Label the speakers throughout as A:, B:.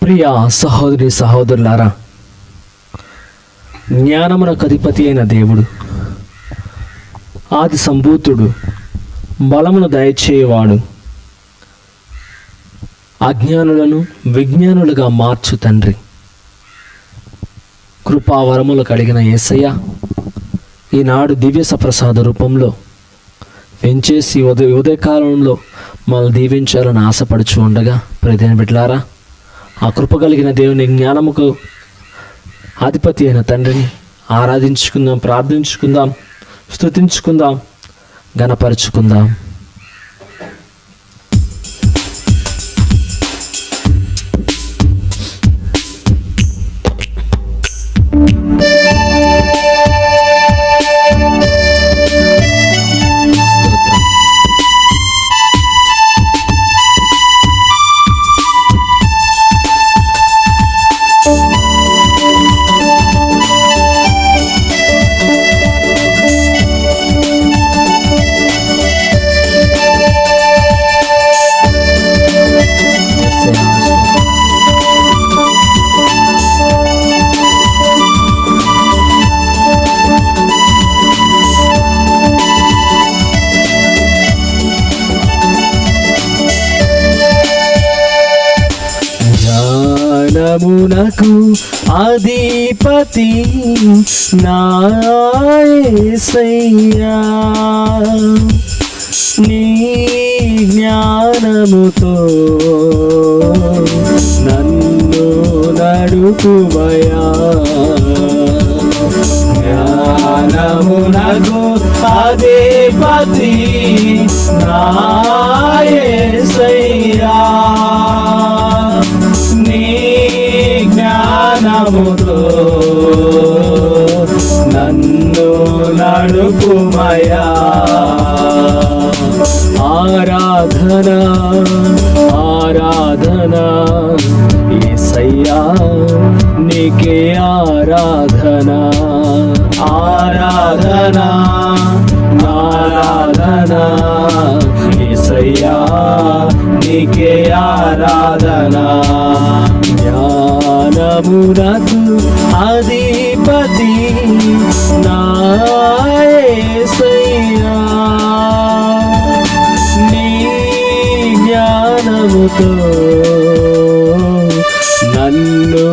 A: ప్రియ సహోదరి సహోదరులారా, జ్ఞానమునకు అధిపతి అయిన దేవుడు, ఆది సంభూతుడు, బలమును దయచేయవాడు, అజ్ఞానులను విజ్ఞానులుగా మార్చు తండ్రి, కృపావరములు కలిగిన యేసయ్య ఈనాడు దివ్య సప్రసాద రూపంలో వెంచేసి ఉదయకాలంలో మనల్ని దీవించాలని ఆశపడుచు ఉండగా ప్రతిని బిడ్డలారా, ఆ కృప కలిగిన దేవుని జ్ఞానముకు అధిపతి అయిన తండ్రిని ఆరాధించుకుందాం, ప్రార్థించుకుందాం, స్తుతించుకుందాం, ఘనపరుచుకుందాం. జ్ఞానమునకు అధిపతి నా యేసయ్యా, నీ జ్ఞానముతో నన్ను నడుపుమయా. జ్ఞానమునకు అధిపతి నా యేసయ్యా, నీ జ్ఞానముతో నన్ను నడుపుమయా. ఆరాధన ఆరాధన యేసయ్యా, నీకే ఆరాధన. ఆరాధన ఆరాధన యేసయ్యా, నీకే ఆరాధన. జ్ఞానమునకు అధిపతి నా యేసయ్యా, నీ జ్ఞానముతో నన్ను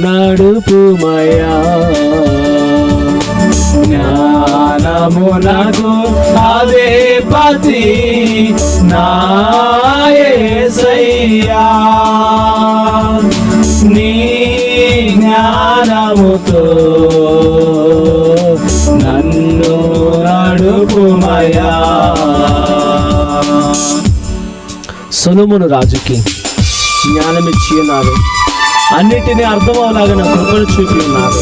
A: నడుపుమయా. జ్ఞానమునకు అధిపతి నా యేసయ్యా, నీ జ్ఞానముతో నన్ను నడుపుమయా. సొలొమోను రాజుకి జ్ఞానమిచ్చి ఉన్నారు, అన్నిటినీ అర్థమవలాగా నా కృపను చూపి ఉన్నారు.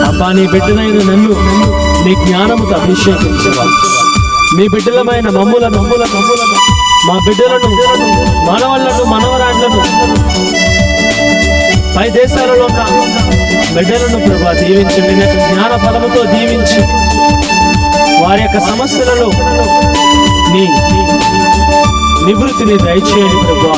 A: అబ్బా, నీ బిడ్డనైన నన్ను నీ జ్ఞానముతో అభిషేకించేవాడు. మీ బిడ్డలమైన మమ్ములను మా బిడ్డలను, మనవళ్లను, మనవరాళ్లను, పై దేశాలలో ఉన్న బిడ్డలను ప్రభా దీవించండి. నీ యొక్క జ్ఞాన ఫలముతో దీవించి వారి యొక్క సమస్యలలో నీ నివృత్తిని దయచేయండి ప్రభా.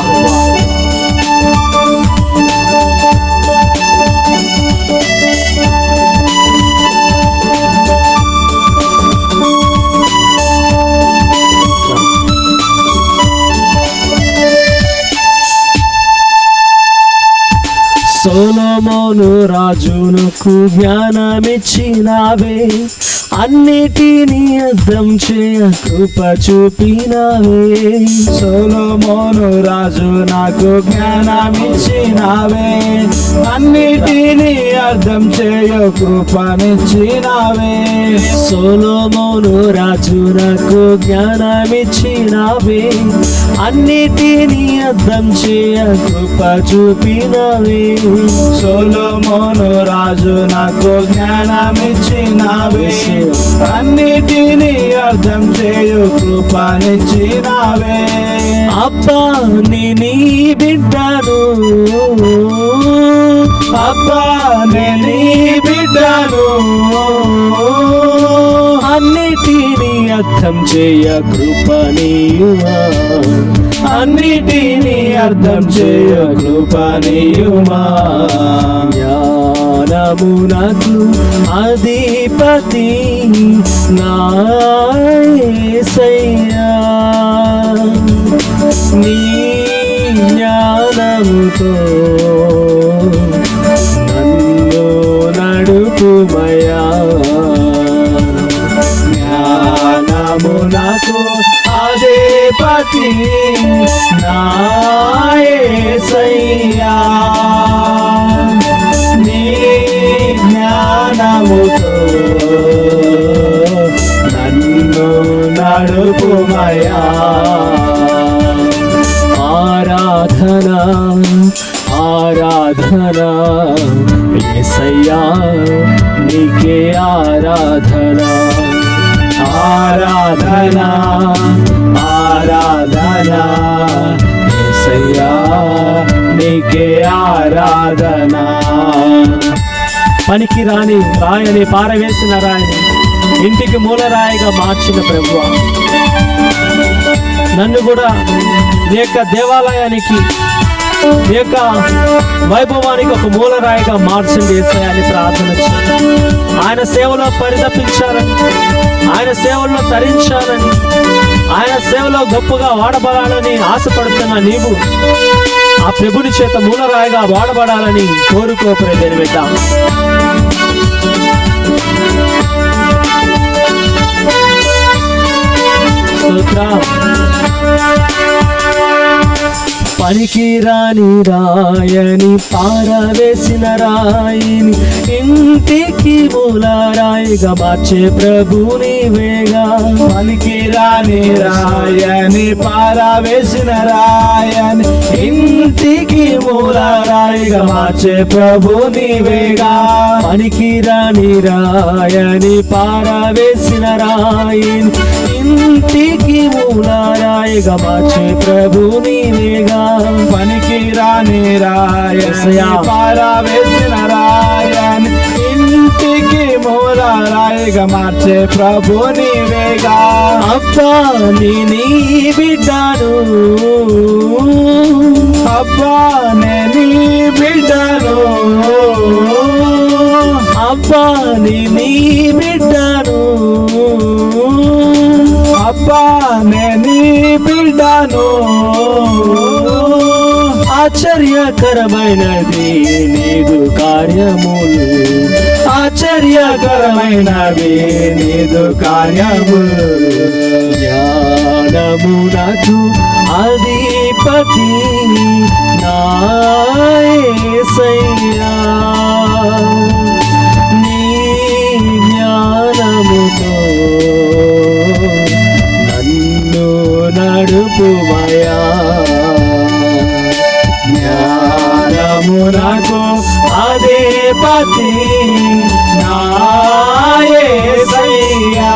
A: సొలొమోను రాజునకు జ్ఞానమిచ్చినావే, అన్నిటినీ అర్థం చేయ కృప చూపినావే. సొలొమోను రాజు నాకు జ్ఞానమిచ్చినావే, అన్నిటినీ అర్థం చేయ కృపనిచ్చినావే. సొలొమోను రాజు నాకు జ్ఞానమిచ్చినావే, అన్నిటినీ అర్థం చేయ కృప చూపినావే. సొలొమోను రాజు నాకు జ్ఞానమిచ్చినావే, అన్నిటినీ అర్థం చేయు కృపనిచ్చినావే. అబ్బా, నీ బిడ్డను, అబ్బా నీ బిడ్డను, అన్నిటినీ అర్థం చేయ కృపనీయువా.
B: అన్నిటినీ అర్థం చేయ కృపణీయుమా.
A: జ్ఞానమునకు అధిపతి నా యేసయ్యా, నీ జ్ఞానముతో నన్ను నడుపుమయా.
B: జ్ఞానమునకు అధిపతి నా యేసయ్యా, నీ జ్ఞానముతో నన్ను నడుపుమయా.
A: ఆరాధన ఆరాధన యేసయ్యా, నీకే ఆరాధన.
B: ఆరాధన ఆరాధన యేసయ్యా, నీకే ఆరాధన.
A: పనికి రాని రాయని పారవేసిన రాయని ఇంటికి మూలరాయిగా మార్చిన ప్రభువా, నన్ను కూడా నీ యొక్క దేవాలయానికి, నీ యొక్క వైభవానికి ఒక మూలరాయిగా మార్చండి యేసయ్యని ప్రార్థన చేయాలి. ఆయన సేవలో పరితపించాలని, ఆయన సేవల్లో తరించాలని, ఆయన సేవలో గొప్పగా వాడబడాలని ఆశపడుతున్న నీవు ఆ ప్రభుని చేత మూలరాయిగా వాడబడాలని కోరుకోపరే బిడ్డ. పనికి రాని రాయని పారవేసిన రాయిని ఇంటికి మూలరాయిగా మార్చే ప్రభు నీవేగా.
B: పనికి రాని రాయని పారవేసిన రాయని ఇంటికి మూలరాయిగా మార్చే ప్రభు నీవేగా.
A: పనికి రాని రాయని పారవేసిన రాయిని ఇంటికి మూలరాయిగా మార్చే ప్రభు నీవేగా.
B: పనికి రాని రాయని పారవేసిన రాయని ఇంటికి మూలరాయిగా మార్చే ప్రభు నీవేగా.
A: అబ్బా నీ బిడ్డను,
B: అబ్బా నీ బిడ్డను,
A: అబ్బా నీ బిడ్డను,
B: అబ్బా నీ బిడ్డను.
A: ఆశ్చర్యకరమైనది నీదు కార్యములు,
B: ఆశ్చర్యకరమైనవి నీదు కార్యములు.
A: జ్ఞానమునకు అధిపతి నా యేసయ్యా, నీ జ్ఞానముతో నన్ను నడుపుమయా.
B: జ్ఞానమునకు అధిపతి నా యేసయ్యా,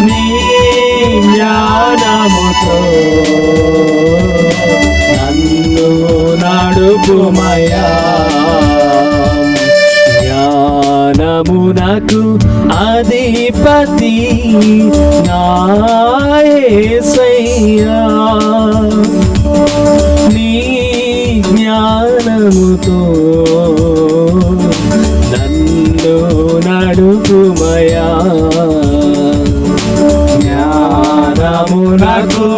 B: నీ జ్ఞానముతో నన్ను నడుపుమయా.
A: జ్ఞానమునకు అధిపతి నా యేసయ్యా, నీ జ్ఞానముతో నన్ను నడుపుమయా.
B: జ్ఞానమునకు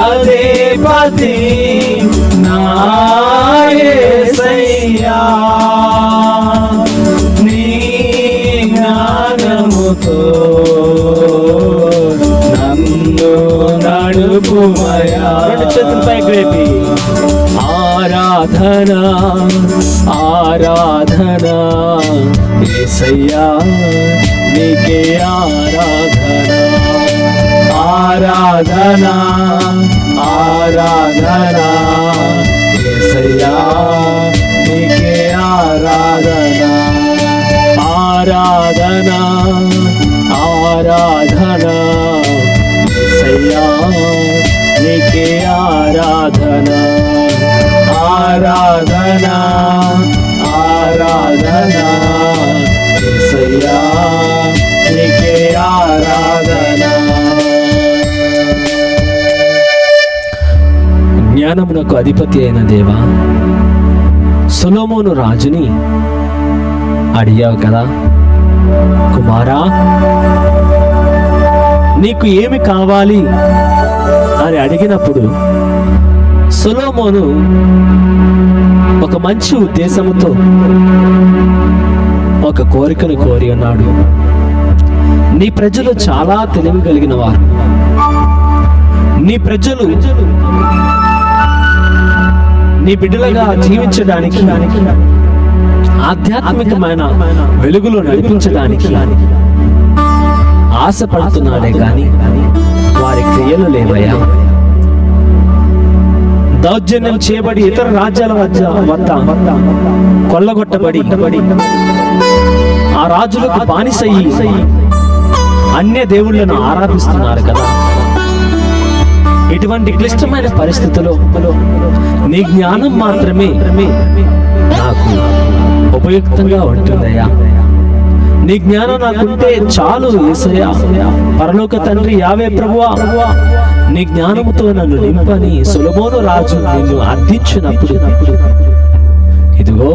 B: అధిపతి నా యేసయ్యా, నీ జ్ఞానముతో నన్ను నడుపుమయా.
A: రెండు చేతుల పైకి లేపి ఆరాధన ఆరాధన యేసయ్యా, నీకే ఆరాధన.
B: ఆరాధన ఆరాధన యేసయ్యా, నీకే ఆరాధన.
A: ఆరాధన ఆరాధన యేసయ్యా, నీకే ఆరాధన.
B: ఆరాధన ఆరాధన యేసయ్యా, నీకే ఆరాధన.
A: గగనమునకు అధిపతి అయిన దేవా, సొలొమోను రాజుని అడిగావు కదా, కుమారా నీకు ఏమి కావాలి అని అడిగినప్పుడు సొలొమోను ఒక మంచి ఉద్దేశముతో ఒక కోరికను కోరి ఉన్నాడు. నీ ప్రజలు చాలా తెలివి కలిగిన వారు. నీ ప్రజలు నీ బిడ్డలుగా జీవించడానికి, ఆధ్యాత్మికమైన వెలుగులో నడిపించడానికి ఆశపడుతున్నాడే కానీ వారి క్రియలు లేవయ్యా. దౌర్జన్యం చేయబడి ఇతర రాజ్యాల వద్ద కొల్లగొట్టబడి ఆ రాజులకు బానిసయ్యి అన్య దేవుళ్ళను ఆరాధిస్తున్నారు కదా. ఇటువంటి క్లిష్టమైన పరిస్థితుల్లో నీ జ్ఞానం మాత్రమే నాకు ఉపయుక్తంగా ఉంటుందయ్యా. నీ జ్ఞానం నాకుంటే చాలు యేసయ్యా. పరలోక తండ్రి యావే ప్రభువా, నీ జ్ఞానముతో నన్ను నింపని సొలొమోను రాజు నిన్ను అర్థించినప్పుడు, ఇదిగో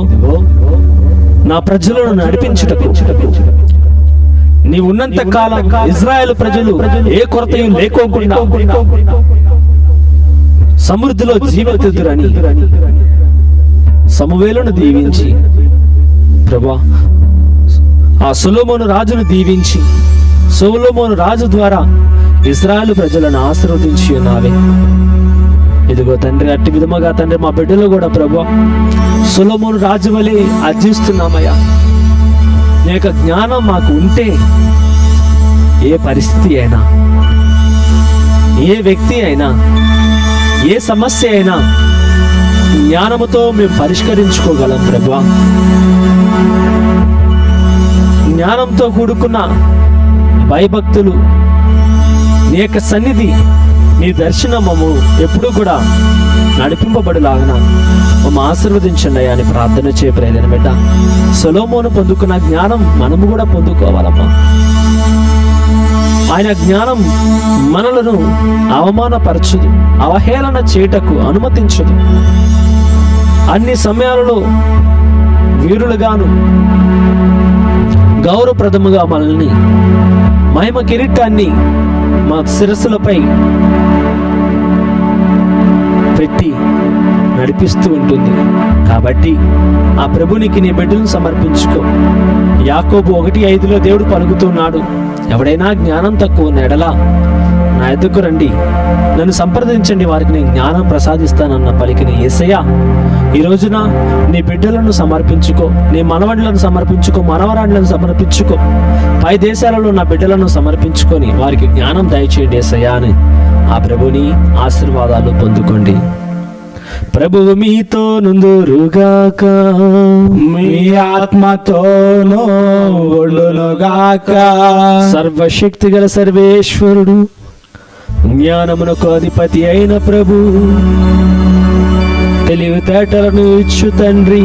A: నా ప్రజలను నడిపించుటకు నీ ఉన్నంత కాలం ఇజ్రాయేలు ప్రజలు ఏ కొరతయు లేకోకుండా సమృద్ధిలో జీవితుదురని సమూయేలును దీవించి ప్రభువా, ఆ సొలొమోను రాజును దీవించి సొలొమోను రాజు ద్వారా ఇశ్రాయేలు ప్రజలను ఆశీర్వదించి ఉన్నావే. ఇదిగో తండ్రి, అట్టి విధముగా తండ్రి మా బిడ్డలు కూడా ప్రభువా సొలొమోను రాజు వలె అర్జిస్తున్నామయ్యా. నీ యొక్క జ్ఞానం మాకు ఉంటే ఏ పరిస్థితి అయినా, ఏ వ్యక్తి అయినా, ఏ సమస్య అయినా జ్ఞానముతో మేము పరిష్కరించుకోగలం ప్రభువా. జ్ఞానంతో కూడుకున్న భయభక్తులు, నీ యొక్క సన్నిధి, నీ దర్శనము ఎప్పుడూ కూడా నడిపింపబడిలాగన మమ్మ ఆశీర్వదించండి అయ్యా అని ప్రార్థన చేయప్రయత్నం బిడ్డ. సొలొమోను పొందుకున్న జ్ఞానం మనము కూడా పొందుకోవాలమ్మా. ఆయన జ్ఞానం మనలను అవమానపరచదు, అవహేళన చేయటకు అనుమతించదు. అన్ని సమయాలలో వీరులుగాను గౌరవప్రదముగా మనల్ని మహిమ కిరీటాన్ని మా శిరస్సులపై పెట్టి నడిపిస్తూ ఉంటుంది. కాబట్టి ఆ ప్రభునికి నీ బిడ్డలను సమర్పించుకో. యాకోబు 1:5 దేవుడు పలుకుతున్నాడు, ఎవడైనా జ్ఞానం తక్కువ నెడలా నా ఎద్దుకు రండి, నన్ను సంప్రదించండి, వారికి నేను జ్ఞానం ప్రసాదిస్తానన్న పలికిన యేసయ్య ఈ రోజున నీ బిడ్డలను సమర్పించుకో, నీ మనవడ్లను సమర్పించుకో, మనవరాడ్లను సమర్పించుకో. పై దేశాలలో నా బిడ్డలను సమర్పించుకొని వారికి జ్ఞానం దయచేయండి యేసయ్య అని ఆ ప్రభుని ఆశీర్వాదాలు పొందుకోండి. ప్రభువు మీతో నుందురుగాక,
B: మీ ఆత్మతోనూ ఉండునుగాక.
A: సర్వశక్తి గల సర్వేశ్వరుడు, జ్ఞానమునకు అధిపతి అయిన ప్రభు, తెలివితేటలను ఇచ్చు తండ్రి,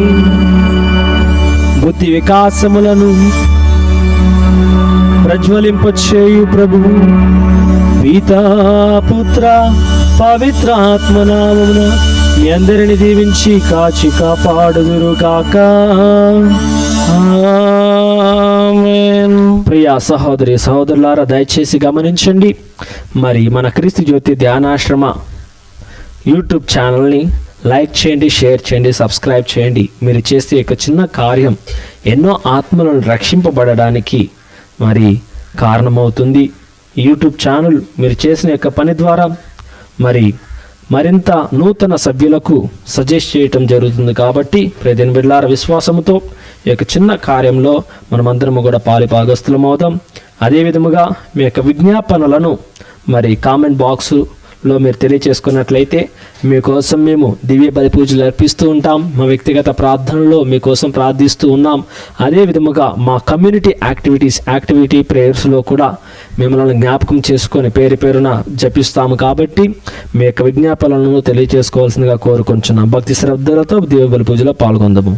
A: బుద్ధి వికాసములను ప్రజ్వలింపచేయు ప్రభు, పితా పుత్ర పవిత్ర ఆత్మనామమున మీ అందరిని దీవించి కాచి కాపాడుదురుగాక. ఆమేన్. ప్రియ సహోదరి సహోదరులారా, దయచేసి గమనించండి. మరి మన క్రీస్తు జ్యోతి ధ్యానాశ్రమ యూట్యూబ్ ఛానల్ని లైక్ చేయండి, షేర్ చేయండి, సబ్స్క్రైబ్ చేయండి. మీరు చేసే ఒక చిన్న కార్యం ఎన్నో ఆత్మలను రక్షింపబడడానికి మరి కారణమవుతుంది. యూట్యూబ్ ఛానల్ మీరు చేసిన యొక్క పని ద్వారా మరింత నూతన సభ్యులకు సజెస్ట్ చేయటం జరుగుతుంది. కాబట్టి ప్రతిదిన బిడ్డలార విశ్వాసముతో ఈ యొక్క చిన్న కార్యంలో మనమందరము కూడా పాలిభాగస్తులం అవుదాం. అదేవిధముగా మీ యొక్క విజ్ఞాపనలను కామెంట్ బాక్స్లో మీరు తెలియచేసుకున్నట్లయితే మీకోసం మేము దివ్య బలి పూజలు అర్పిస్తూ ఉంటాం. మా వ్యక్తిగత ప్రార్థనలో మీకోసం ప్రార్థిస్తూ ఉన్నాం. అదేవిధముగా మా కమ్యూనిటీ యాక్టివిటీ ప్రేయర్స్లో కూడా మిమ్మల్ని జ్ఞాపకం చేసుకొని పేరు పేరున జపిస్తాము. కాబట్టి మీ యొక్క విజ్ఞాపనలను తెలియచేసుకోవాల్సిందిగా కోరుకుంటున్నాం. భక్తి శ్రద్ధలతో దివ్య బలి పూజలో పాల్గొందాము.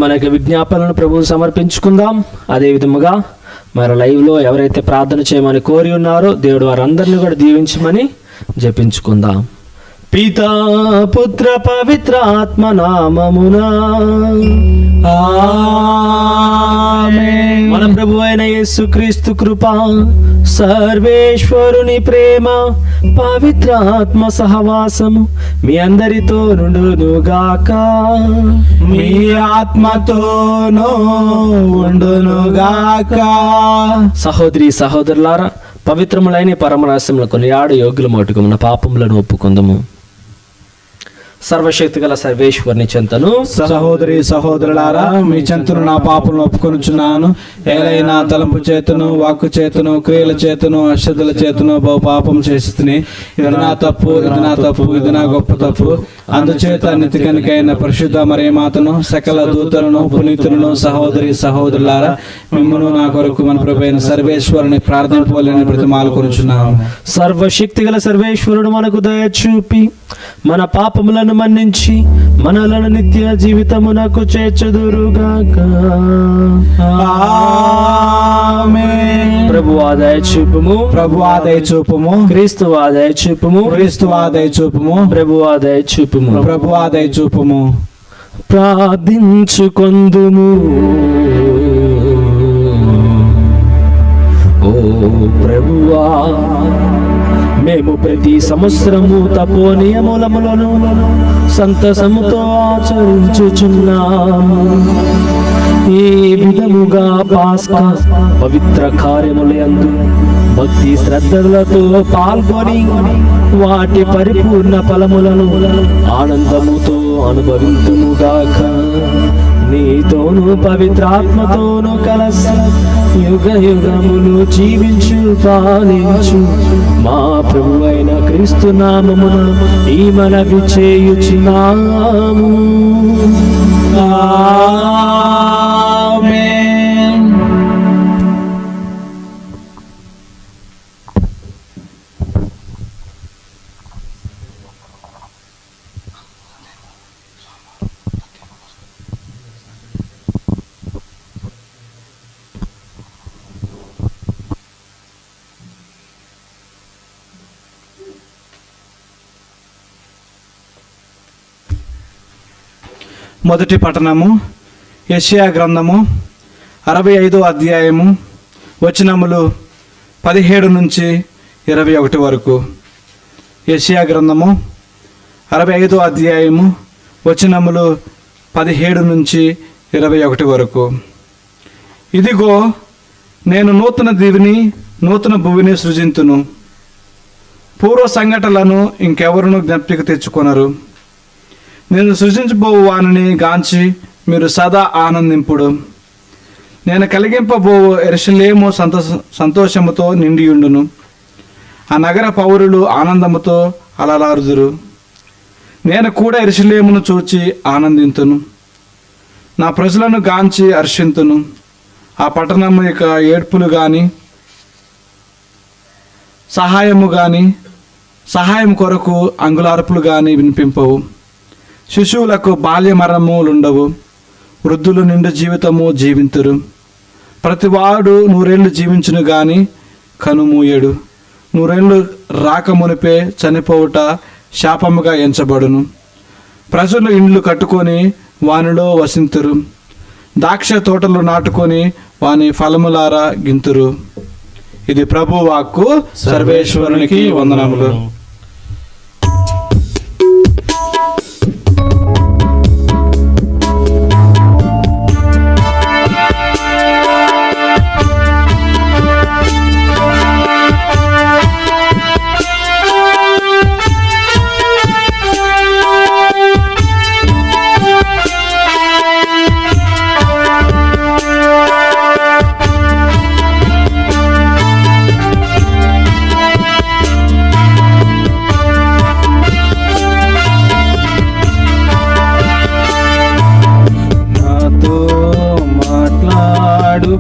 A: మన యొక్క విజ్ఞాపనలను ప్రభువు సమర్పించుకుందాం. అదే విధముగా మరి లైవ్లో ఎవరైతే ప్రార్థన చేయమని కోరి ఉన్నారో దేవుడు వారందరినీ కూడా దీవించమని జపించుకుందాం. పితా పుత్ర పవిత్ర ఆత్మ నామమునా
B: ఆమేన్.
A: మన ప్రభు అయిన యేసుక్రీస్తు కృప, సర్వేశ్వరుని ప్రేమ, పవిత్ర ఆత్మ సహవాసము మీ అందరితో నుండునుగాక.
B: మీ ఆత్మతోనూ ఉండునుగాక.
A: సహోదరి సహోదరులారా, పవిత్రములైన పరమరహస్యములు కొనియాడు యోగ్యుల మటుకు మన పాపములను ఒప్పుకుందము. సర్వశక్తి గల సర్వేశ్వరుని చెంతను
B: సహోదరి సహోదరులారా, మీ చెంతను నా పాపలను ఒప్పుకొనుచున్నాను. ఏలైనా తలంపు చేతును, వాక్కు చేతును, క్రియల చేతును, అశ్రద్ధల చేతును బహు పాపం చేస్తుని. ఇది నా తప్పు, ఇది నా తప్పు, ఇది నా గొప్ప తప్పు. అందుచేత నితికనికైన పరిశుద్ధ మరియమాతను, సకల దూతలను, పునీతులను, సహోదరి సహోదరులారా, మిమ్మును నా కొరకు మన ప్రభువైన సర్వేశ్వరుని ప్రార్థింపవలెనని బ్రతిమాలుకొనుచున్నాము.
A: సర్వశక్తి గల సర్వేశ్వరుడు మనకు దయ చూపి మన పాపములను మన్నించి మనలను నిత్య జీవితమునకు చేర్చుదురుగాక.
B: ఆమేన్.
A: ప్రభువా దయ చూపుము,
B: ప్రభువా దయ చూపుము.
A: క్రీస్తువా దయ చూపుము,
B: క్రీస్తువా దయ చూపుము.
A: ప్రభువా దయ చూపుము.
B: ప్రభువా దయ చూపుము.
A: ప్రార్థించుకొందుము. ఓ ప్రభువా, మేము ప్రతి సంవత్సరము తపో నియమములను సంతసముతో ఆచరించుచున్నాము. ఈ విధముగా పాస్కా పవిత్ర కార్యములందు భక్తి శ్రద్ధలతో పాల్గొని వాటి పరిపూర్ణ ఫలములను ఆనందముతో అనుభవింతుముగాక. నీతోను పవిత్రాత్మతోను కలసి యుగ యుగములు జీవించు పాలించు మా ప్రభు అయిన క్రీస్తు నామమున ఈ మనవి చేయుచున్నాము.
B: ఆమేన్. మొదటి పట్టణము యెషయా గ్రంథము 65వ అధ్యాయము వచనములు 17 నుంచి 21 వరకు. యెషయా గ్రంథము 65వ అధ్యాయము వచనములు 17 నుంచి 21 వరకు. ఇదిగో, నేను నూతన దివిని నూతన భూమిని సృజింతును. పూర్వ సంఘటనలను ఇంకెవరును జ్ఞప్తికి తెచ్చుకొనరు. నేను సృజించబోవు వానిని గాంచి మీరు సదా ఆనందింపుడు. నేను కలిగింపబోవు యెరూషలేము సంతోషముతో నిండియుండును. ఆ నగర పౌరులు ఆనందముతో అలలారుదురు. నేను కూడా యెరూషలేమును చూచి ఆనందింతును. నా ప్రజలను గాంచి హర్షింతును. ఆ పట్టణము ఇక ఏడ్పులు గాని సహాయం కొరకు అంగుళార్పులు గాని వినిపింపవు. శిశువులకు బాల్య మరణములుండవు. వృద్ధులు నిండు జీవితము జీవింతురు. ప్రతివాడు 100 ఏళ్ళు జీవించును గాని కనుమూయడు. 100 ఏళ్ళు రాకమునిపే చనిపోవుట శాపముగా ఎంచబడును. ప్రజలు ఇండ్లు కట్టుకొని వానిలో వసింతురు. ద్రాక్ష తోటలు నాటుకొని వాని ఫలములారా గింతురు. ఇది ప్రభు వాక్కు. సర్వేశ్వరునికి వందనములు.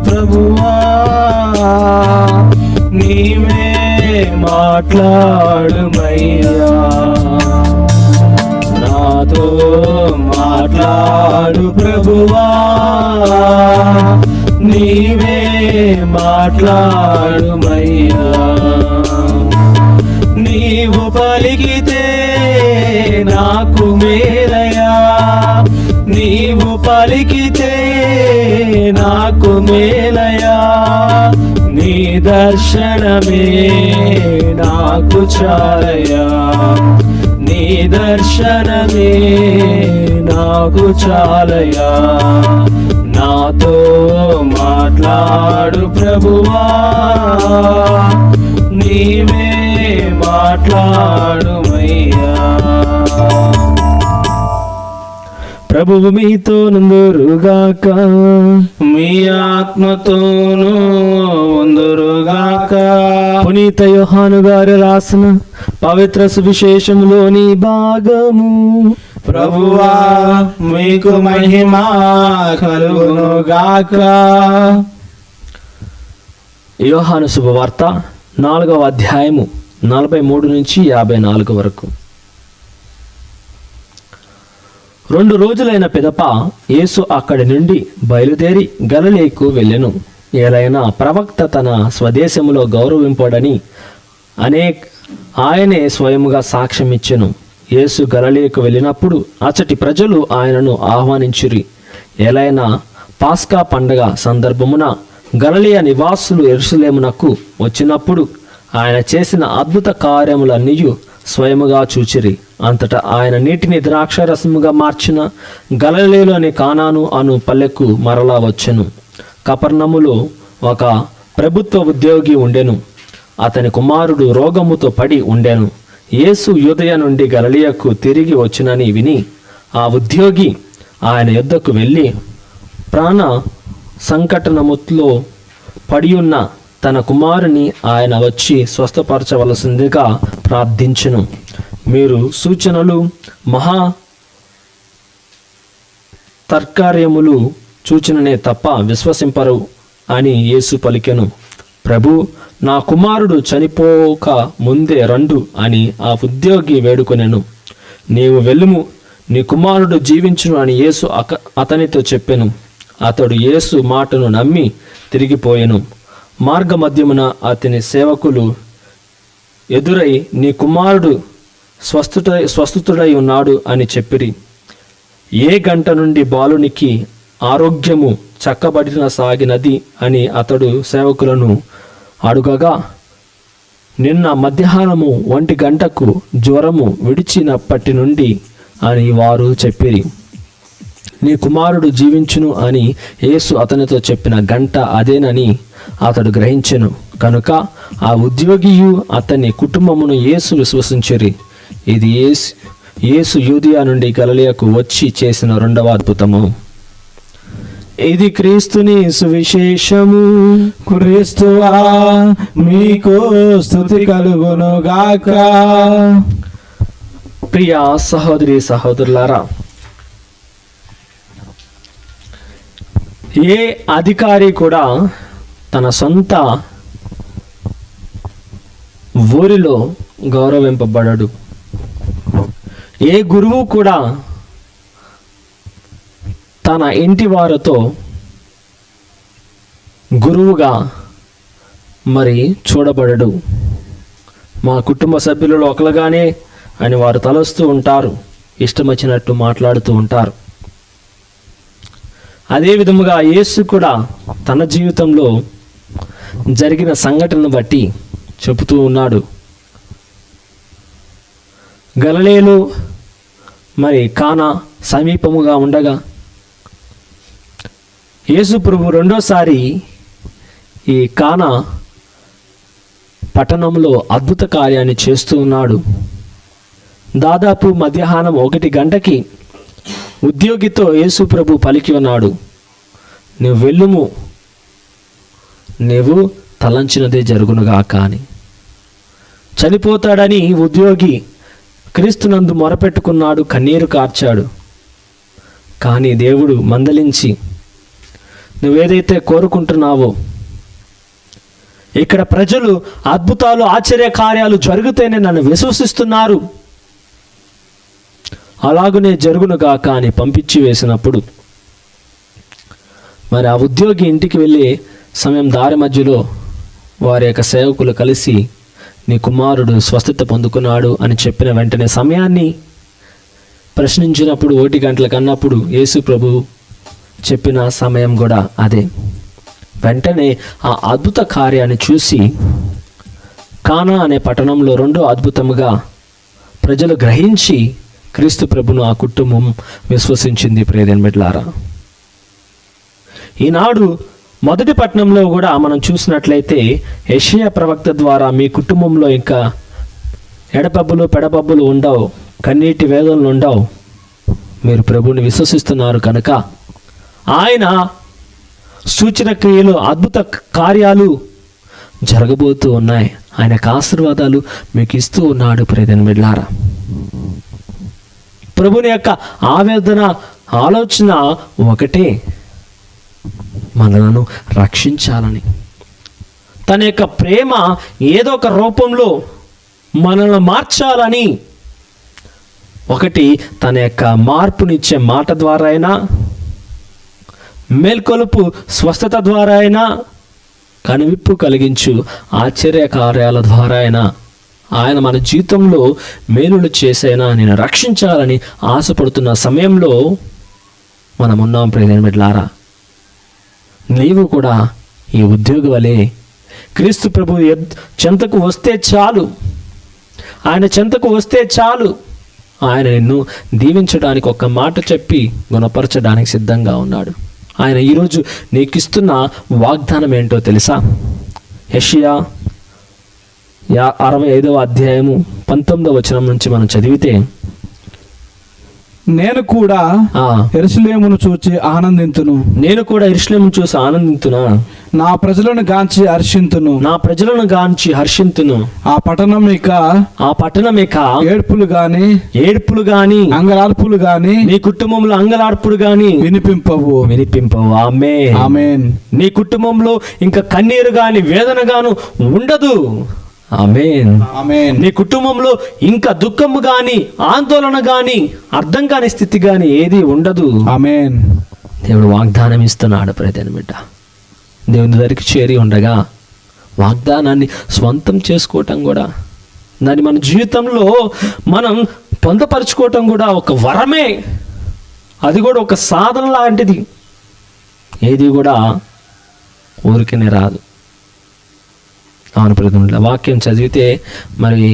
B: ప్రభువా, నీవే మాట్లాడుమయ్యా. నాతో మాట్లాడు ప్రభువా, మాట్లాడుమయ్యా. నీవు పలికితే నాకు మేలయా, నీవు పలికితే నాకు మేలయా. నీ దర్శనమే నాకు చాలయా, నీ దర్శనమే నాకు చాలయా. నాతో మాట్లాడు ప్రభువా, నీవే మాట్లాడుమయ్యా.
A: ప్రభువు మీతో నుందురుగాక,
B: మీ ఆత్మతోనూ ఉందురుగాక.
A: పునీత యోహాను గారు రాసిన పవిత్ర సువిశేషంలోని భాగము.
B: ప్రభువా మీకు మహిమ కలుగునుగాక.
A: యోహాను శుభవార్త 4వ అధ్యాయము 43 నుంచి 54 వరకు. 2 రోజులైన పిదప యేసు అక్కడి నుండి బయలుదేరి గలిలయకు వెళ్ళెను. ఏలైనా ప్రవక్త తన స్వదేశములో గౌరవింపడని ఆయనే స్వయముగా సాక్ష్యమిచ్చెను. యేసు గలిలయకు వెళ్ళినప్పుడు అచ్చటి ప్రజలు ఆయనను ఆహ్వానించిరి. ఏలైనా పాస్కా పండగ సందర్భమున గలిలయ నివాసులు యెరూషలేమునకు వచ్చినప్పుడు ఆయన చేసిన అద్భుత కార్యములన్నీ స్వయముగా చూచిరి. అంతటా ఆయన నీటిని ద్రాక్షరసముగా మార్చిన గలిలయలోని కానాను అను పల్లెకు మరలా వచ్చెను. కపెర్నౌములో ఒక ప్రభుత్వ ఉద్యోగి ఉండెను. అతని కుమారుడు రోగముతో పడి ఉండెను. యేసు యూదయ నుండి గలిలయకు తిరిగి వచ్చినని విని ఆ ఉద్యోగి ఆయన యొద్దకు వెళ్ళి ప్రాణ సంకటనములో పడియున్న తన కుమారుని ఆయన వచ్చి స్వస్థపరచవలసిందిగా ప్రార్థించెను. మీరు సూచనలు మహా తర్కార్యములు చూచిననే తప్ప విశ్వసింపరు అని యేసు పలికెను. ప్రభు, నా కుమారుడు చనిపోక ముందే రండు అని ఆ ఉద్యోగి వేడుకొనెను. నీవు వెళ్ళుము, నీ కుమారుడు జీవించును అని యేసు అతనితో చెప్పెను. అతడు యేసు మాటను నమ్మి తిరిగిపోయెను. మార్గమధ్యమున అతని సేవకులు ఎదురై నీ కుమారుడు స్వస్థుడై ఉన్నాడు అని చెప్పిరి. ఏ గంట నుండి బాలునికి ఆరోగ్యము చక్కబడిన సాగినది అని అతడు సేవకులను అడుగగా, నిన్న మధ్యాహ్నము 1 గంటకు జ్వరము విడిచినప్పటి నుండి అని వారు చెప్పిరి. నీ కుమారుడు జీవించును అని యేసు అతనితో చెప్పిన గంట అదేనని అతడు గ్రహించెను. కనుక ఆ ఉద్యోగియు అతని కుటుంబమును యేసు విశ్వసించిరి. ఇది యేసు యూదయ నుండి గలిలయకు వచ్చి చేసిన 2వ అద్భుతము. ఇది క్రీస్తుని సువిశేషము.
B: క్రీస్తువా మీకు స్తుతి కలుగునుగాక.
A: ప్రియ సహోదరి సహోదరులారా, ఏ అధికారి కూడా తన సొంత ఊరిలో గౌరవింపబడడు. ఏ గురువు కూడా తన ఇంటి వారితో గురువుగా మరి చూడబడడు. మా కుటుంబ సభ్యులలో ఒకలుగానే అని వారు తలస్తూ ఉంటారు, ఇష్టం వచ్చినట్టు మాట్లాడుతూ ఉంటారు. అదే విధముగా యేసు కూడా తన జీవితంలో జరిగిన సంఘటనను బట్టి చెబుతూ ఉన్నాడు. గలిలయలో మరి కానా సమీపముగా ఉండగా యేసు ప్రభు 2వసారి ఈ కానా పట్టణంలో అద్భుత కార్యాన్ని చేస్తూ ఉన్నాడు. దాదాపు మధ్యాహ్నం 1 గంటకి ఉద్యోగితో యేసు ప్రభు పలికి ఉన్నాడు, నువ్వు వెళ్ళుము, నీవు తలంచినదే జరుగునుగాక అని. చనిపోతాడని ఉద్యోగి క్రీస్తునందు మొరపెట్టుకున్నాడు, కన్నీరు కార్చాడు. కానీ దేవుడు మందలించి, నువ్వేదైతే కోరుకుంటున్నావో, ఇక్కడ ప్రజలు అద్భుతాలు ఆశ్చర్య కార్యాలు జరుగుతేనే నన్ను విశ్వసిస్తున్నారు, అలాగునే జరుగునుగాక అని పంపించి వేసినప్పుడు మరి ఆ ఉద్యోగి ఇంటికి వెళ్ళి సమయం దారి మధ్యలో వారి యొక్క సేవకులు కలిసి నీ కుమారుడు స్వస్థత పొందుకున్నాడు అని చెప్పిన వెంటనే సమయాన్ని ప్రశ్నించినప్పుడు 1 గంటలకు అన్నప్పుడు యేసు ప్రభు చెప్పిన సమయం కూడా అదే. వెంటనే ఆ అద్భుత కార్యాన్ని చూసి కానా అనే పట్టణంలో రెండో అద్భుతముగా ప్రజలు గ్రహించి క్రీస్తు ప్రభును ఆ కుటుంబం విశ్వసించింది. ప్రియమైన బిడ్డలారా, ఈనాడు మొదటి పట్టణంలో కూడా మనం చూసినట్లయితే యెషయా ప్రవక్త ద్వారా మీ కుటుంబంలో ఇంకా ఎడపబ్బులు పెడపబ్బులు ఉండవు, కన్నీటి వేదనలు ఉండవు, మీరు ప్రభువుని విశ్వసిస్తున్నారు కనుక ఆయన సూచన క్రియలు అద్భుత కార్యాలు జరగబోతూ ఉన్నాయి, ఆయనకు ఆశీర్వాదాలు మీకు ఇస్తూ ఉన్నాడు. ప్రియమైన బిడ్డలారా, ప్రభుని యొక్క ఆవేదన ఆలోచన ఒకటే, మనలను రక్షించాలని. తన యొక్క ప్రేమ ఏదో ఒక రూపంలో మనల్ని మార్చాలని. ఒకటి తన యొక్క మార్పునిచ్చే మాట ద్వారా అయినా, మేల్కొలుపు స్వస్థత ద్వారా అయినా, కనువిప్పు కలిగించు ఆశ్చర్య కార్యాల ద్వారా అయినా ఆయన మన జీవితంలో మేలులు చేసైనా నేను రక్షించాలని ఆశపడుతున్న సమయంలో మనం ఉన్నాం. ప్రియమైన బిడ్డలారా, నీవు కూడా ఈ ఉద్యోగి వలె క్రీస్తు ప్రభు చెంతకు వస్తే చాలు, ఆయన చెంతకు వస్తే చాలు, ఆయన నిన్ను దీవించడానికి ఒక్క మాట చెప్పి గుణపరచడానికి సిద్ధంగా ఉన్నాడు. ఆయన ఈరోజు నీకిస్తున్న వాగ్దానం ఏంటో తెలుసా? యెషయా 65వ అధ్యాయము 19వ వచనం నుంచి మనం చదివితే,
B: నేను కూడా యెరూషలేమును చూచి ఆనందింతును,
A: నేను కూడా యెరూషలేమును చూసి ఆనందింతునా,
B: నా ప్రజలను గాంచి హర్షింతును,
A: నా ప్రజలను గాంచి హర్షింతును.
B: ఆ పట్టణం ఇక ఏడ్పులు గాని అంగలార్పులు గాని
A: నీ కుటుంబంలో అంగలార్పులు గాని వినిపింపవు. ఆమేన్. నీ కుటుంబంలో ఇంకా కన్నీరు గాని వేదన గాను ఉండదు. ఆమేన్. నీ కుటుంబంలో ఇంకా దుఃఖము గాని ఆందోళన గాని అర్థం కాని స్థితి గాని ఏది ఉండదు.
B: ఆమేన్.
A: దేవుడు వాగ్దానం ఇస్తున్నాడు. ప్రతిని బిడ్డ దేవుని దగ్గరికి చేరి ఉండగా వాగ్దానాన్ని స్వంతం చేసుకోవటం కూడా, దాన్ని మన జీవితంలో మనం పొందపరచుకోవటం కూడా ఒక వరమే. అది కూడా ఒక సాధన లాంటిది. ఏది కూడా ఊరికనే రాదు. అవును ప్రతినిధుల వాక్యం చదివితే మరి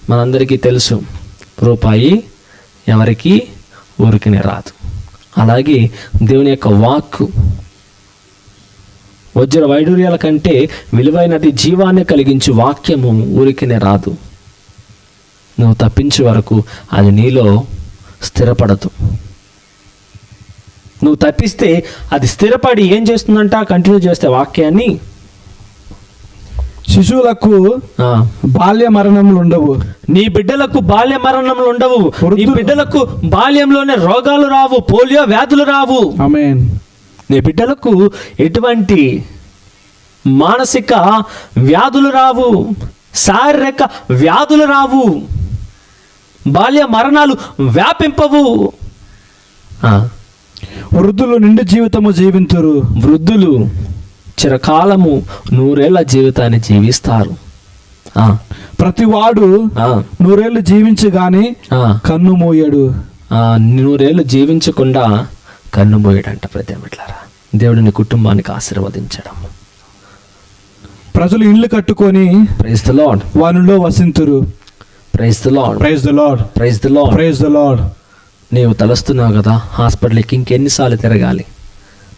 A: మనందరికీ తెలుసు, రూపాయి ఎవరికి ఊరికనే రాదు. అలాగే దేవుని యొక్క వాక్కు వజ్ర వైడూర్యాల కంటే విలువైనది, జీవాన్ని కలిగించు వాక్యము ఊరికనే రాదు. నువ్వు తప్పించే వరకు అది నీలో స్థిరపడదు. నువ్వు తప్పిస్తే అది స్థిరపడి ఏం చేస్తుందంట? కంటిన్యూ చేస్తే వాక్యాన్ని,
B: శిశువులకు బాల్య మరణములు ఉండవు,
A: నీ బిడ్డలకు బాల్య మరణములు ఉండవు, నీ బిడ్డలకు బాల్యంలోనే రోగాలు రావు, పోలియో వ్యాధులు రావు.
B: ఆమేన్.
A: నీ బిడ్డలకు ఎటువంటి మానసిక వ్యాధులు రావు, శారీరక వ్యాధులు రావు, బాల్య మరణాలు వ్యాపింపవు.
B: వృద్ధులు నిండు జీవితము జీవింతురు,
A: వృద్ధులు చిరకాలము 100 ఏళ్ల జీవితాన్ని జీవిస్తారు.
B: ప్రతివాడు 100 ఏళ్ళు జీవించి గాని కన్ను మోయడు.
A: 100 ఏళ్ళు జీవించకుండా కన్ను మోయడంట. ప్రతి బిడ్డలారా, దేవుడిని కుటుంబానికి ఆశీర్వదించడం.
B: ప్రజలు ఇల్లు కట్టుకొని
A: ప్రైజ్ ది లార్డ్
B: వానిలో వసింతురు.
A: Praise the Lord,
B: praise the Lord,
A: praise the Lord,
B: praise the Lord.
A: నీవు తలుస్తున్నావు కదా, హాస్పిటల్కి ఇంకెన్నిసార్లు తిరగాలి,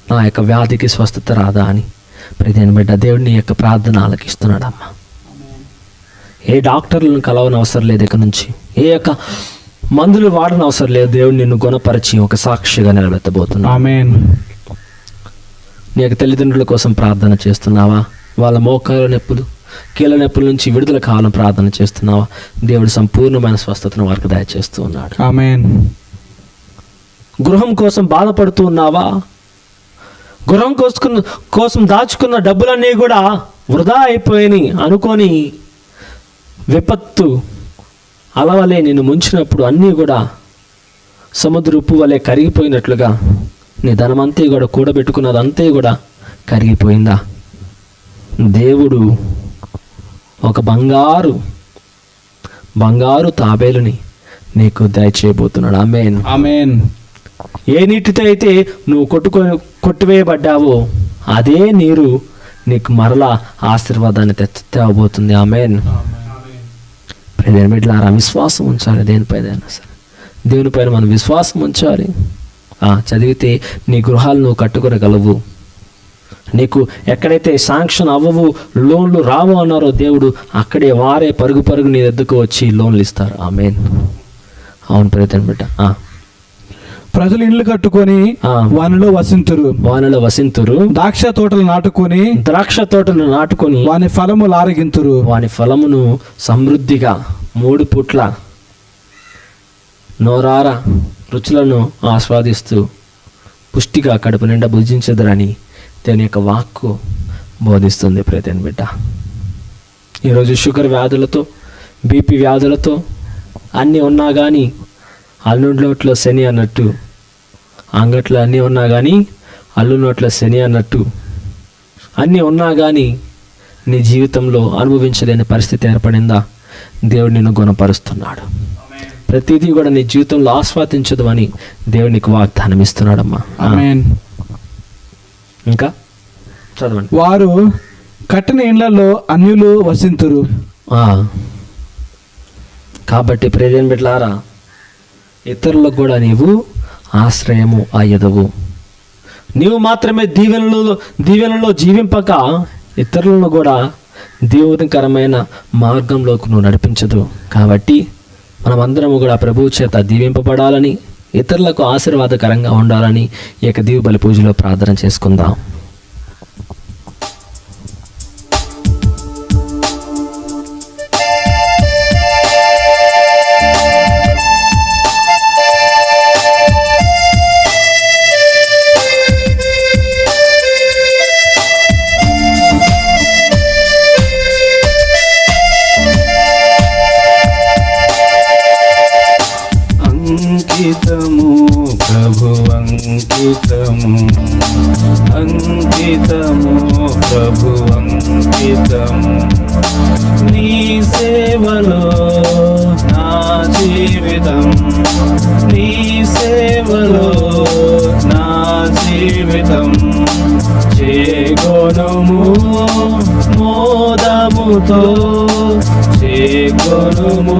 A: నా యొక్క వ్యాధికి స్వస్థత రాదా అని. ప్రతి బిడ్డ దేవుడిని యొక్క ప్రార్థన ఆలకిస్తున్నాడమ్మా. ఏ డాక్టర్లను కలవని అవసరం లేదు, ఇక నుంచి ఏ యొక్క మందులు వాడని అవసరం లేదు. దేవుడు నిన్ను గుణపరిచి ఒక సాక్షిగా నిలబెట్టబోతున్నాడు.
B: ఆమేన్.
A: నీ యొక్క తల్లిదండ్రుల కోసం ప్రార్థన చేస్తున్నావా? వాళ్ళ మోకాల నొప్పులు, కీళ్ళ నొప్పుల నుంచి విడుదల కావాలని ప్రార్థన చేస్తున్నావా? దేవుడు సంపూర్ణమైన స్వస్థతను వారికి దయచేస్తూ ఉన్నాడు.
B: ఆమేన్.
A: గృహం కోసం బాధపడుతూ ఉన్నావా? గృహం కోసం దాచుకున్న డబ్బులన్నీ కూడా వృధా అయిపోయినాయి అనుకొని విపత్తు అలవలే నిన్ను ముంచినప్పుడు అన్నీ కూడా సముద్ర ఉప్పు వలె కరిగిపోయినట్లుగా నీ ధనమంతా కూడా కూడబెట్టుకున్నదంతా కూడా కరిగిపోయిందా? దేవుడు ఒక బంగారు తాబేలుని నీకు దయచేయబోతున్నాడు. ఆమేన్.
B: ఆమేన్.
A: ఏ నీటితో అయితే నువ్వు కొట్టివేయబడ్డావో అదే నీరు నీకు మరలా ఆశీర్వాదాన్ని తేవబోతుంది. ఆమేన్. ప్రియమైన బిడ్డలారా, విశ్వాసం ఉంచాలి. దేనిపైన సరే దేవునిపైన మనం విశ్వాసం ఉంచాలి. చదివితే నీ గృహాలు నువ్వు కట్టుకోగలవు. నీకు ఎక్కడైతే శాంక్షన్ అవ్వవు, లోన్లు రావు అన్నారో దేవుడు, అక్కడే వారే పరుగు నీ దగ్గరకు వచ్చి లోన్లు ఇస్తారు. ఆమేన్. అవును ప్రియమైన బిడ్డ.
B: ప్రజలు ఇండ్లు కట్టుకొని వానిలో వసింతురు. ద్రాక్ష తోటలు నాటుకొని వాని ఫలములు ఆరగింతురు.
A: వాని ఫలమును సమృద్ధిగా 3 పూట్ల నోరార రుచులను ఆస్వాదిస్తూ పుష్టిగా కడుపు నిండా భుజించదురని దేవుని యొక్క వాక్కు బోధిస్తుంది. ప్రియమైన బిడ్డ, ఈరోజు షుగర్ వ్యాధులతో, బీపీ వ్యాధులతో అన్నీ ఉన్నా కానీ అల్లునోట్లో శని అన్నట్టు, అంగట్లో అన్నీ ఉన్నా కానీ అల్లునోట్లో శని అన్నట్టు అన్నీ ఉన్నా కానీ నీ జీవితంలో అనుభవించలేని పరిస్థితి ఏర్పడిందా? దేవుడు నిన్ను గుణపరుస్తున్నాడు. ప్రతిదీ కూడా నీ జీవితంలో ఆస్వాదించదు అని దేవుడు నీకు వాగ్దానం ఇస్తున్నాడమ్మా.
B: ఆమేన్.
A: ఇంకా చదవండి.
B: వారు కట్టిన ఇండ్లలో అన్యులు వసింతురు.
A: కాబట్టి ప్రియమైన బిడ్డలారా, ఇతరులకు కూడా నీవు ఆశ్రయము అయ్యదవు. నీవు మాత్రమే దీవెనలో జీవింపక ఇతరులను కూడా దీవెనకరమైన మార్గంలోకి నువ్వు నడిపించదు. కాబట్టి మనమందరము కూడా ప్రభువు చేత దీవింపబడాలని, ఇతరులకు ఆశీర్వాదకరంగా ఉండాలని ఈ యొక్క దీవు బలి పూజలో ప్రార్థన చేసుకుందాం.
B: అంకితము ప్రభు అంకితము నీ సేవలో నా జీవితం, నీ సేవలో నా జీవితం చేకొనుము మోదముతో, చేకొనుము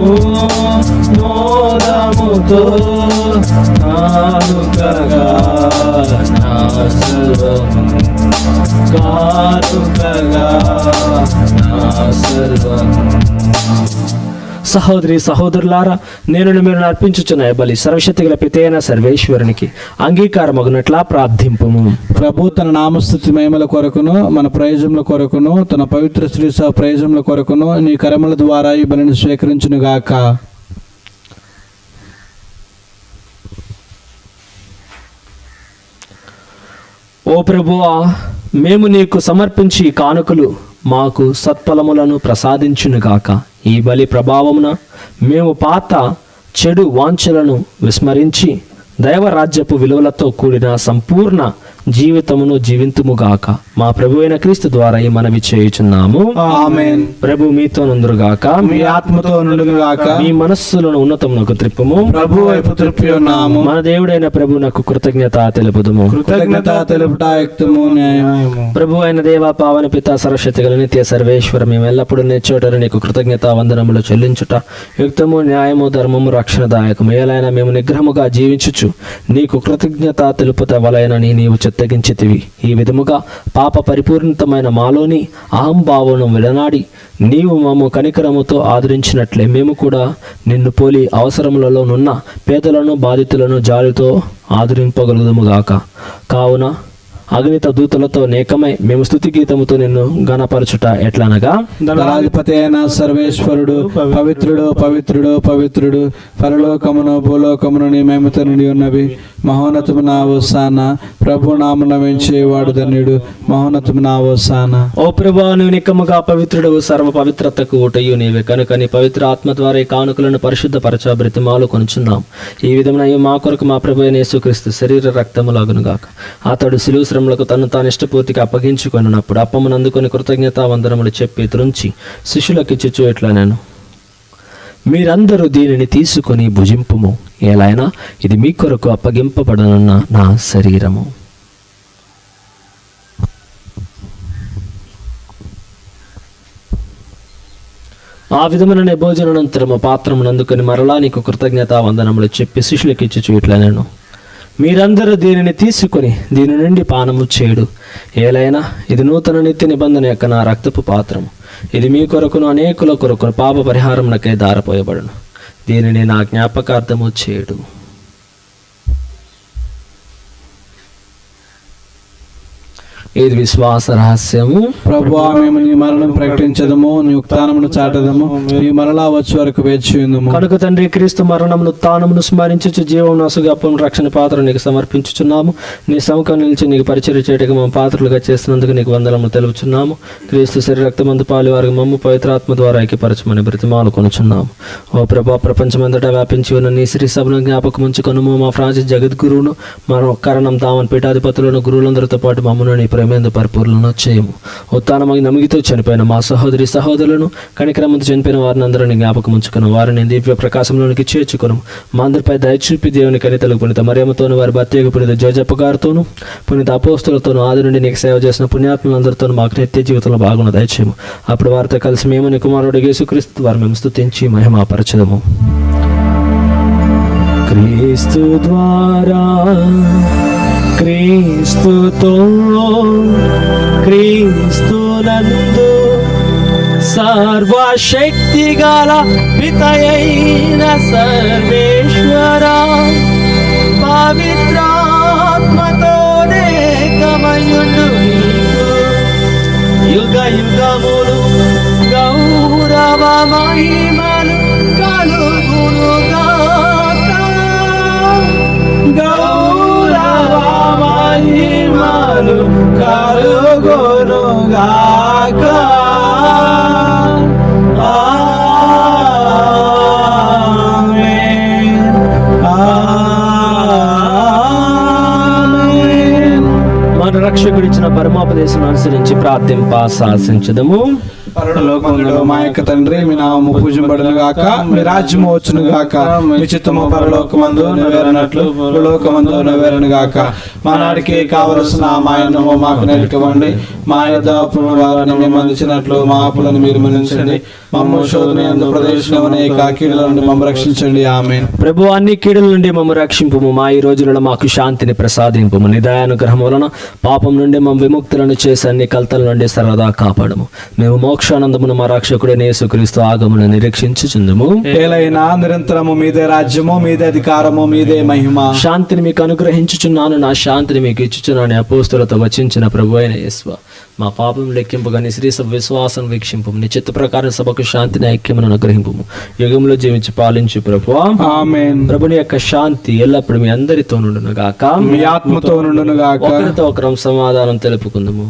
B: మోదముతో కానుకగా నా సర్వము, కానుకగా నా సర్వము.
A: సహోదరి సహోదరులారా, నేను మీరు అర్పించుచున్న బలి సర్వశక్తి గల పితైన సర్వేశ్వరునికి అంగీకారమగునట్లా ప్రార్థింపుము.
B: ప్రభు తన నామస్తుతి మహిమల కొరకును మన ప్రయోజనముల కొరకును తన పవిత్ర శ్రీ ప్రయోజనముల కొరకును నీ కరముల ద్వారా ఈ బలిని స్వీకరించును గాక.
A: ఓ ప్రభువా, మేము నీకు సమర్పించి కానుకలు మాకు సత్ఫలములను ప్రసాదించునుగాక. ఈ బలి ప్రభావమున మేము పాత చెడు వాంఛలను విస్మరించి దైవరాజ్యపు విలువలతో కూడిన సంపూర్ణ జీవితమును జీవింతుముగాక. మా ప్రభు అయిన క్రీస్తు ద్వారా ఈ మనవి చేయుచున్నాము.
B: ఆమేన్.
A: ప్రభు మీతో నుండుగాక,
B: మీ ఆత్మతో నుండుగాక.
A: మీ మనస్సులను ఉన్నతమునకు త్రిప్పుము,
B: ప్రభు వైపు త్రిప్పి ఉన్నాము.
A: మన దేవుడైన ప్రభునకు కృతజ్ఞత తెలుపుదుము.
B: కృతజ్ఞత తెలుపుట యుక్తము న్యాయము.
A: ప్రభు అయిన దేవ పావన పిత సర్వశక్తి గల నిత్య సర్వేశ్వర, మేము ఎల్లప్పుడూ నేర్చోటరు నీకు కృతజ్ఞత వందనములు చెల్లించుట యుక్తము న్యాయము ధర్మము రక్షణదాయకము. ఏలైనా మేము నిగ్రహముగా జీవించుచు నీకు కృతజ్ఞత తెలుపుట వలయనని నీవు చిత్తగించితివి. ఈ విధముగా పాప పరిపూర్ణతమైన మాలోని అహంభావను విడనాడి నీవు మమ్ము కనికరముతో ఆదరించినట్లే మేము కూడా నిన్ను పోలి అవసరములలో నున్న పేదలను బాధితులను జాలితో ఆదరింపగలుగుదుముగాక. కావున అగ్నిత దూతలతో నేకమై మేము స్తుతి గీతముతో నిన్ను గణపరచుట ఎట్లనగా,
B: దళాధిపతి అయిన సర్వేశ్వరుడు పవిత్రుడు పవిత్రుడు పవిత్రుడు, పరలోకమును భూలోకమును నీ మహిమతో నిండి ఉన్నవి. మహోన్నతము నా హోసానా, ప్రభు నామమున వేంచేవాడు ధన్యుడు. మహోన్నతము నా హోసానా.
A: ఓ ప్రభువా, నీవు నిక్కముగా పవిత్రుడు, సర్వ పవిత్రతకు ఊటయు నీవే కనుక నీ పవిత్ర ఆత్మ ద్వారా ఈ కానుకలను పరిశుద్ధపరచ బ్రతిమాలు కొనుచున్నాం. ఈ విధమున మా కొరకు మా ప్రభు అయిన యేసుక్రీస్తు శరీర రక్తములాగునుగాక. అతడు సిలువ అవసరములకు తను తాను ఇష్టపూర్తిగా అప్పగించుకొనినప్పుడు అప్పమును అందుకొని కృతజ్ఞతావందనములు చెప్పి త్రుంచి శిష్యులకు ఇచ్చుచు ఇట్లా నేను, మీరందరూ దీనిని తీసుకొని భుజింపుము, ఎలైనా ఇది మీ కొరకు అప్పగింపబడనున్న నా శరీరము. ఆ విధమైన భోజనానంతరము పాత్రమును అందుకొని మరలా నీకు కృతజ్ఞతావందనములు చెప్పి శిష్యులకు ఇచ్చుచు ఇట్లా నేను, మీరందరూ దీనిని తీసుకొని దీని నుండి పానము చేయుడు, ఏలైనా ఇది నూతన నిత్య నిబంధన యొక్క నా రక్తపు పాత్రము, ఇది మీ కొరకును అనేకుల కొరకును పాప పరిహారమునకై దారపోయబడును, దీనిని నా జ్ఞాపకార్థము చేయుడు. ఇది విశ్వాస రహస్యము.
B: ప్రభువా, మేము నీ మరణం ప్రకటించదము, నీ ఉత్థానమును చాటదము, నీ మరలా వచ్చే వరకు వేచి ఉందుము.
A: కనుక తండ్రి, క్రీస్తు మరణమును ఉత్థానమును స్మరించుచు జీవం నసుగప్పం రక్షణ పాత్ర నీకు సమర్పించుచున్నాము. నీ సముఖం నిలిచి నీకు పరిచర్య చేయటకు మా పాత్రలుగా చేసినందుకు నీకు వందనములు తెలుపుచున్నాము. క్రీస్తు శరీర రక్తమందు పాలు వారికి మమ్ము పవిత్రాత్మ ద్వారా ఐక్యపరచమని బ్రతిమాలు కొనుచున్నాము. ఓ ప్రభా, ప్రపంచమంతటా వ్యాపించి ఉన్న నీ శ్రీ సభను జ్ఞాపకం ఉంచుకొనుము. మా ఫ్రాన్సిస్ జగద్గురువును, మన కరణం దామన్ పీఠాధిపతులను, గురువులందరితో పాటు మమ్మను నీ ప్రేమేందు పరిపూర్ణను చేయము. ఉత్థానమై నమిగితో చనిపోయిన మా సహోదరి సహోదరులను, కనికరమంతో చనిపోయిన వారిని అందరినీ జ్ఞాపకం ఉంచుకుని వారిని దివ్య ప్రకాశంలోనికి చేర్చుకును. మా అందరిపై దయచూపి దేవుని కనితలకు పునీత మరియమ్మతోను, వారి భర్తయ్యకు పునీత జోజప్ప గారితోను, పునీత అపోస్తులతోనూ, ఆది నుండి నీకు సేవ చేసిన పుణ్యాత్ములందరితోనూ మాకు నిత్య జీవితంలో బాగున్న దయచేయము. అప్పుడు వారితో కలిసి మేము నీ కుమారుడు యేసుక్రీస్తు వారు మేము స్తుతించి మహిమపరచదము. క్రీస్తు ద్వారా, క్రీస్తుతో, క్రీస్తునందు సర్వశక్తి గల పితయైన సర్వేశ్వర పవిత్రాత్మతోనే కమయును యుగ యుగములు గౌరవ మహిమలు కలుగునుగాక. గౌరవ మహిమలు కలుగునుగాక. ఆమేన్, ఆమేన్. మన రక్షకుడిచ్చిన పరమోపదేశం అనుసరించి ప్రార్థింప శాసించదము.
B: పరలోకములో మా యొక్క తండ్రి, మీ నామము పూజింపబడును గాక, మీ రాజ్యము వచ్చును గాక, మీ చిత్తము పరలోకమందు నెరవేరినట్లు భూలోకమందు నెరవేరును గాక. మా నాడికి కావలసిన మా అన్నము మాకు నేర్చుకోండి, మా యొద్ద అప్పుల వారిని మేము అందించినట్లు మా అప్పులను మీరు మన్నించండి, మమ్ము శోధన యందు ప్రవేశించమని కీడుల నుండి మమ్ము రక్షించండి. ఆమేన్.
A: ప్రభు, అన్ని కీడుల నుండి మమ్ము రక్షింపుము. మా ఈ రోజులలో మాకు శాంతిని ప్రసాదింపుము. నీ దయానుగ్రహం వలన పాపం నుండి మమ్ము విముక్తులను చేసి అన్ని కలతల నుండి సర్వదా కాపాడము. మేము మోక్షానందమును మా రక్షకుడైన యేసుక్రీస్తు ఆగమను నిరీక్షించుచుందుము.
B: ఏలైనా నిరంతరము మీదే రాజ్యము, మీదే అధికారము, మీదే మహిమ.
A: శాంతిని మీకు అనుగ్రహించుచున్నాను, నా శాంతిని మీకు ఇచ్చుచున్నాను అపోస్తులతో వచించిన ప్రభు అయిన యేసు, మా పాపం లెక్కింపుగా నీ శ్రీ సభ విశ్వాసం వీక్షింపు. నీ చిత్త ప్రకారం సభకు శాంతిని ఐక్యమును అనుగ్రహింపు. యుగంలో జీవించి పాలించు ప్రభువా.
B: ఆమేన్.
A: ప్రభుని యొక్క శాంతి ఎల్లప్పుడు మీ అందరితో నుండును గాక,
B: మీ ఆత్మతో నుండును గాక.
A: ఒకరితో ఒకరం సమాధానం తెలుపుకుందాము.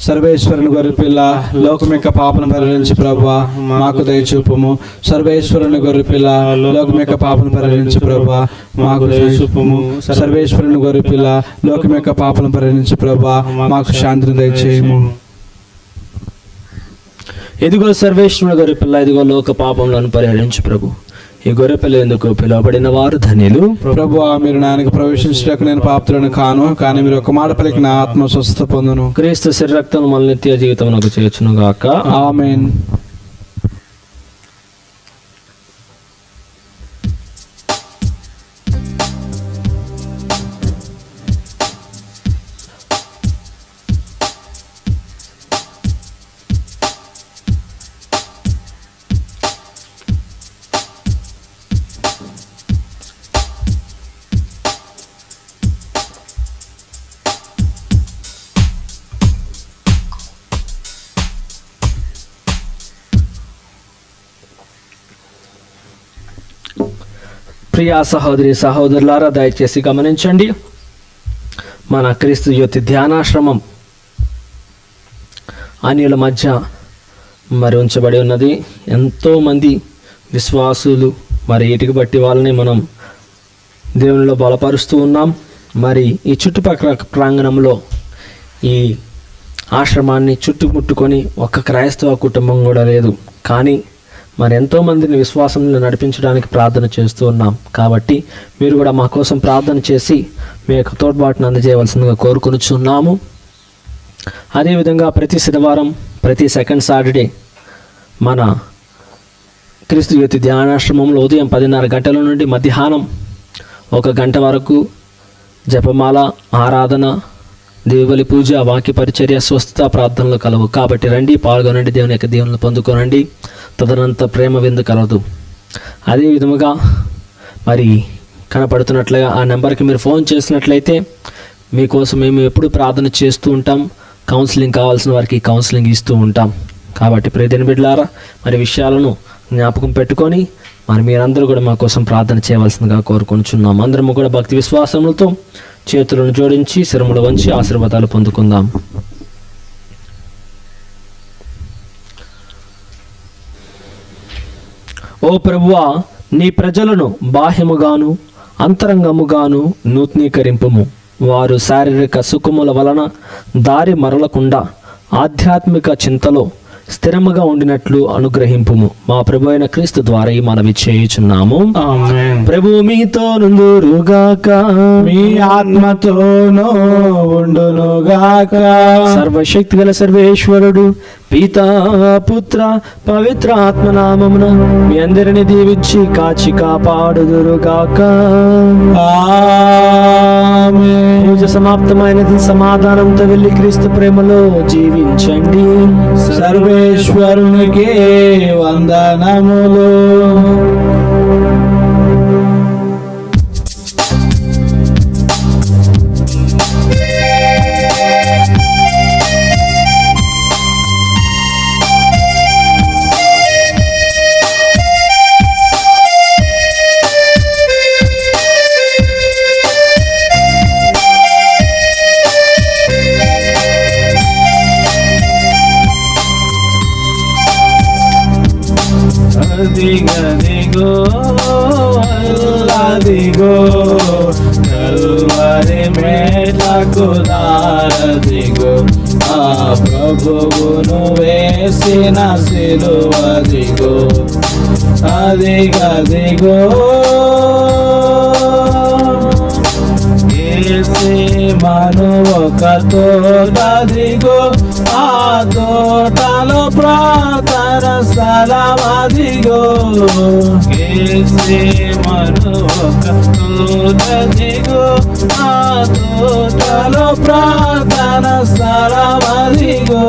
B: సర్వేశ్వరుని గొర్రె పిల్ల, లోకం యొక్క పాపను పరిహరించి ప్రభువా మాకు దయచూపుము. సర్వేశ్వరుని గొర్రె పిల్ల, లోకం యొక్క పాపను పరిహరించి ప్రభువా మాకు దయచూపుము. సర్వేశ్వరుని గొర్రె పిల్ల, లోకం యొక్క పాపను పరిహరించి ప్రభువా మాకు శాంతిని దయచేయము.
A: ఇదిగో సర్వేశ్వరుని గొర్రె పిల్ల, ఇదిగో లోక పాపములను పరిహరించు ప్రభు. ఈ గొర్రె పిల్ల ఎందుకు పిలువబడిన వారు ధన్యులు.
B: ప్రభువా, మీరు నాయనకు ప్రవేశించడానికి నేను పాత్రులను కాను, కానీ మీరు ఒక మాట పలికి నా ఆత్మ స్వస్థత పొందును.
A: క్రీస్తు శరీర రక్తం మన నిత్య జీవితం నాకు చేర్చును గాక.
B: ఆమేన్.
A: ప్రియా సహోదరి సహోదరులారా, దయచేసి గమనించండి. మన క్రీస్తు జ్యోతి ధ్యానాశ్రమం అన్యుల మధ్య మరి ఉంచబడి ఉన్నది. ఎంతోమంది విశ్వాసులు మరి వీటికి బట్టి వాళ్ళని మనం దేవునిలో బలపరుస్తూ ఉన్నాం. మరి ఈ చుట్టుపక్కల ప్రాంగణంలో ఈ ఆశ్రమాన్ని చుట్టుముట్టుకొని ఒక్క క్రైస్తవ కుటుంబం కూడా లేదు. కానీ మరి ఎంతోమందిని విశ్వాసంలో నడిపించడానికి ప్రార్థన చేస్తూ ఉన్నాం. కాబట్టి మీరు కూడా మా కోసం ప్రార్థన చేసి మీ యొక్క తోడ్పాటును అందజేయవలసిందిగా కోరుకొనుచున్నాము. అదేవిధంగా ప్రతి శనివారం, ప్రతి సెకండ్ సాటర్డే మన క్రీస్తు జ్యోతి ధ్యానాశ్రమంలో ఉదయం 10:30 గంటల నుండి మధ్యాహ్నం 1 గంట వరకు జపమాల, ఆరాధన, దేవుని పూజ, వాక్య పరిచర్య, స్వస్థత ప్రార్థనలు కలవు. కాబట్టి రండి, పాల్గొనండి, దేవుని యొక్క దీవెనలు పొందుకోనండి. తదనంత ప్రేమ విందు కలదు. అదే విధముగా మరి కనపడుతున్నట్లుగా ఆ నెంబర్కి మీరు ఫోన్ చేసినట్లయితే మీకోసం మేము ఎప్పుడు ప్రార్థన చేస్తూ ఉంటాం. కౌన్సిలింగ్ కావాల్సిన వారికి కౌన్సిలింగ్ ఇస్తూ ఉంటాం. కాబట్టి ప్రియమైన బిడ్డలారా, మరి విషయాలను జ్ఞాపకం పెట్టుకొని మరి మీరందరూ కూడా మా కోసం ప్రార్థన చేయవలసిందిగా కోరుకుంటున్నాం. అందరము కూడా భక్తి విశ్వాసములతో చేతులను జోడించి శిరములు వంచి ఆశీర్వాదాలు పొందుకుందాం. ఓ ప్రభువా, నీ ప్రజలను బాహ్యముగాను అంతరంగముగాను నూతనీకరింపుము. వారు శారీరక సుఖముల వలన దారి మరలకుండా ఆధ్యాత్మిక చింతలో స్థిరముగా ఉండినట్లు అనుగ్రహింపుము. మా ప్రభు అయిన క్రీస్తు ద్వారా ఈ మనవి చేయుచున్నాము.
B: ఆమేన్.
A: ప్రభు మీతో నుందురుగాక,
B: మీ ఆత్మతోనూ ఉండునుగాక.
A: సర్వశక్తి గల సర్వేశ్వరుడు పితా, పుత్ర, పవిత్ర ఆత్మనామమున మీ అందరిని దీవించి కాచి కాపాడుదురుగాక.
B: ఆమేన్.
A: పూజ సమాప్తమైనది. సమాధానంతో వెళ్ళి క్రీస్తు ప్రేమలో జీవించండి.
B: సర్వేశ్వరునికి వందనములు. అదిగదిగో అల్లదిగో కల్వరి మేటకు దారదిగో, ఆ ప్రభువును వేసిన సిలువదిగో. అదిగదిగో ఏసే మను ఒక తోటదిగో, ఆ తోటలో ప్రార్థన స్థలమదిగో. ఏసే మను ఒక తోటదిగో, ఆ తోటలో ప్రార్థన స్థలమదిగో.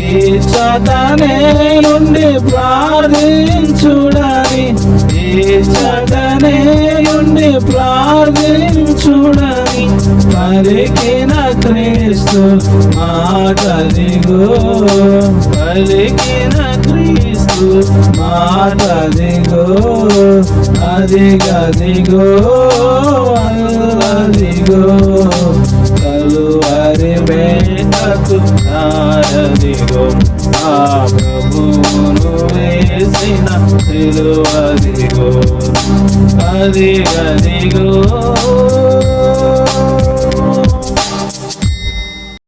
B: ఈ చటనే నుండి ప్రార్థించుడని, ఈ చటనే నుండి ప్రార్థించుడని పలికిన క్రీస్తు మాటదిగో. పలికిన క్రీస్తు మాటదిగో. అదిగదిగో అల్లదిగో కలువరి మేటకు దారదిగో, ఆ ప్రభువును వేసిన సిలువదిగో. అదిగదిగో